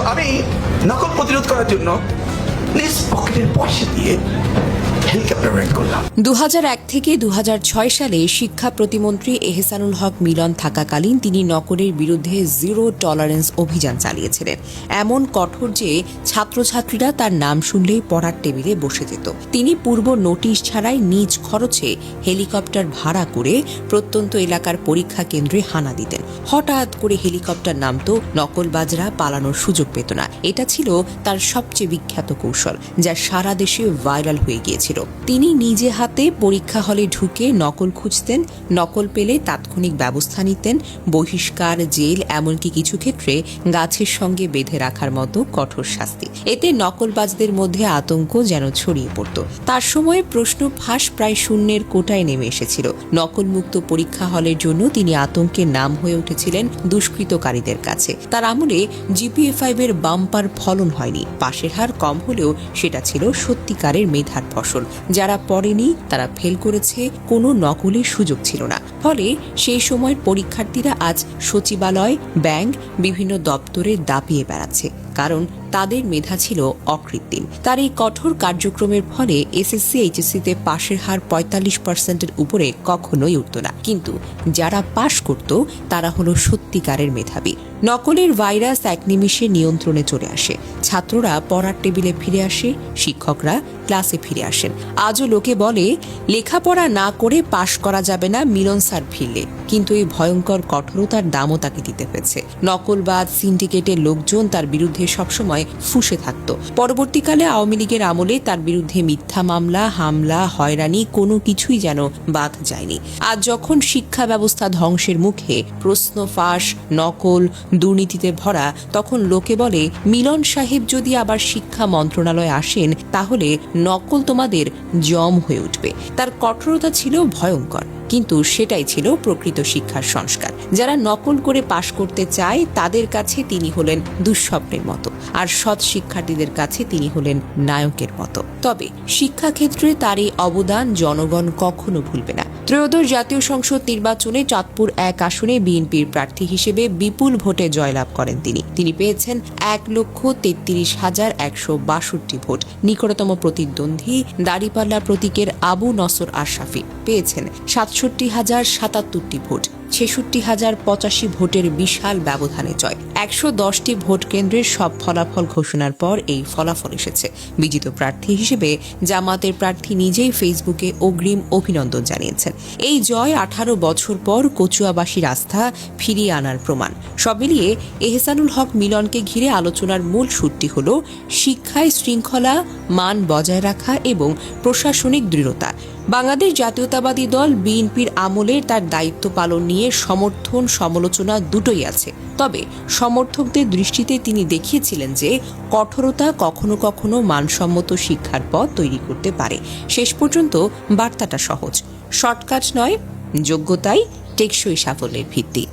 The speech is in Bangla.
আমি নকল প্রতিরোধ করার জন্য নিজ পকেটের পয়সা দিয়ে হেলিকপ্টার রেন্ট করলাম। 2001 থেকে 2006 সালে শিক্ষা প্রতিমন্ত্রী এহসানুল হক মিলন থাকাকালীন তিনি নকলের বিরুদ্ধে জিরো টলারেন্স অভিযান চালিয়েছিলেন। এমন কঠোর যে ছাত্রছাত্রীরা তার নাম শুনলেই পড়ার টেবিলে বসে যেত। তিনি পূর্ব নোটিশ ছাড়াই নিজ খরচে হেলিকপ্টার ভাড়া করে প্রত্যন্ত এলাকার পরীক্ষা কেন্দ্রে হানা দিতেন। হঠাৎ করে হেলিকপ্টার নামতো, নকলবাজরা পালানোর সুযোগ পেত না। এটা ছিল তার সবচেয়ে বিখ্যাত কৌশল, যা সারা দেশে ভাইরাল হয়ে গিয়েছিল। তিনি নিজে হাতে পরীক্ষা হলে ঢুকে নকল খুঁজতেন, নকল পেলে তাৎক্ষণিক ব্যবস্থা নিতেন, বহিষ্কার, জেল, এমনকি কিছু ক্ষেত্রে গাছের সঙ্গে বেঁধে রাখার মতো কঠোর শাস্তি। এতে নকলবাজদের মধ্যে আতঙ্ক যেন ছড়িয়ে পড়ত। তার সময় প্রশ্ন ফাঁস প্রায় শূন্যের কোটায় নেমে এসেছিল। নকলমুক্ত পরীক্ষা হলের জন্য তিনি আতঙ্কের নাম হয়ে উঠেছিলেন দুষ্কৃতকারীদের কাছে। তার আমলে GPA-5 এর বাম্পার ফলন হয়নি। পাশের হার কম হলেও সেটা ছিল সত্যিকারের মেধার ফসল। যারা পড়েনি তারা ফেল করেছে, কোনো নকলের সুযোগ ছিল না। ফলে সেই সময়ের পরীক্ষার্থীরা আজ সচিবালয়, ব্যাংক, বিভিন্ন দপ্তরে দাপিয়ে বেড়াচ্ছে, কারণ তাদের মেধা ছিল অকৃত্রিম। তার এই কঠোর কার্যক্রমের ফলে SSC HSC-তে পাশের হার 45%-এর উপরে কখনোই উঠত না। কিন্তু যারা পাশ করত তারা হলো সত্যিকারের মেধাবী। নকলের ভাইরাস এক নিমিষে নিয়ন্ত্রণে চলে আসে। ছাত্ররা পড়ার টেবিলে ফিরে আসে, শিক্ষকরা ক্লাসে ফিরে আসেন। আজও লোকে বলে লেখাপড়া না করে পাশ করা যাবে না মিলন স্যার ফিরলে, কিন্তু এই ভয়ঙ্কর কঠোরতার দামও তাকে দিতে হয়েছে। নকলবাজ সিন্ডিকেটের লোকজন তার বিরুদ্ধে সবসময় ফুঁসে থাকত। পরবর্তীকালে আওয়ামী লীগের আমলে তার বিরুদ্ধে মিথ্যা মামলা, হামলা, হয়রানি কোনো কিছুই যেন বাদ যায়নি। আজ যখন শিক্ষা ব্যবস্থা ধ্বংসের মুখে, প্রশ্ন ফাঁস, নকল, দুর্নীতিতে ভরা, তখন লোকে বলে মিলন সাহেব যদি আবার শিক্ষা মন্ত্রণালয়ে আসেন তাহলে নকল তোমাদের জম হয়ে উঠবে। তার কঠোরতা ছিল ভয়ঙ্কর, কিন্তু সেটাই ছিল প্রকৃত শিক্ষার সংস্কার। যারা নকল করে পাশ করতে চায় তাদের কাছে তিনি হলেন দুঃস্বপ্নের মতো, আর সৎ শিক্ষার্থীদের কাছে তিনি হলেন নায়কের মতো। তবে শিক্ষাক্ষেত্রে তার এই অবদান জনগণ কখনো ভুলবে না। ত্রয়োদশ জাতীয় সংসদ নির্বাচনে চাঁদপুর 1 আসনে বিএনপির প্রার্থী হিসেবে বিপুল ভোটে জয়লাভ করেন তিনি পেয়েছেন 1,33,162 ভোট। নিকটতম প্রতিদ্বন্দ্বী দাঁড়িপাল্লা প্রতীকের আবু নসর আশরাফি পেয়েছেন 67,077টি ভোট। 66,085 ভোটের বিশাল ব্যবধানে জয়। 110টি ভোট কেন্দ্রের সব ফলাফল ঘোষণার পর এই ফলাফল এসেছে। বিজিত প্রার্থী হিসেবে জামাতের প্রার্থী নিজেই ফেসবুকে অগ্রিম অভিনন্দন জানিয়েছেন। এই জয় 18 বছর পর কচুয়াবাসীর আস্থা ফিরিয়ে আনার প্রমাণ। সব মিলিয়ে এহসানুল হক মিলনকে ঘিরে আলোচনার মূল সুরটি হল শিক্ষায় শৃঙ্খলা, মান বজায় রাখা এবং প্রশাসনিক দৃঢ়তা। বাংলাদেশ জাতীয়তাবাদী দল বিএনপির আমলে তার দায়িত্ব পালন নিয়ে সমর্থন, সমালোচনা দুটোই আছে। তবে সমর্থকদের দৃষ্টিতে তিনি দেখিয়েছিলেন যে কঠোরতা কখনো কখনো মানসম্মত শিক্ষার পথ তৈরি করতে পারে। শেষ পর্যন্ত বার্তাটা সহজ, শর্টকাট নয়, যোগ্যতাই টেকসই সাফল্যের ভিত্তি।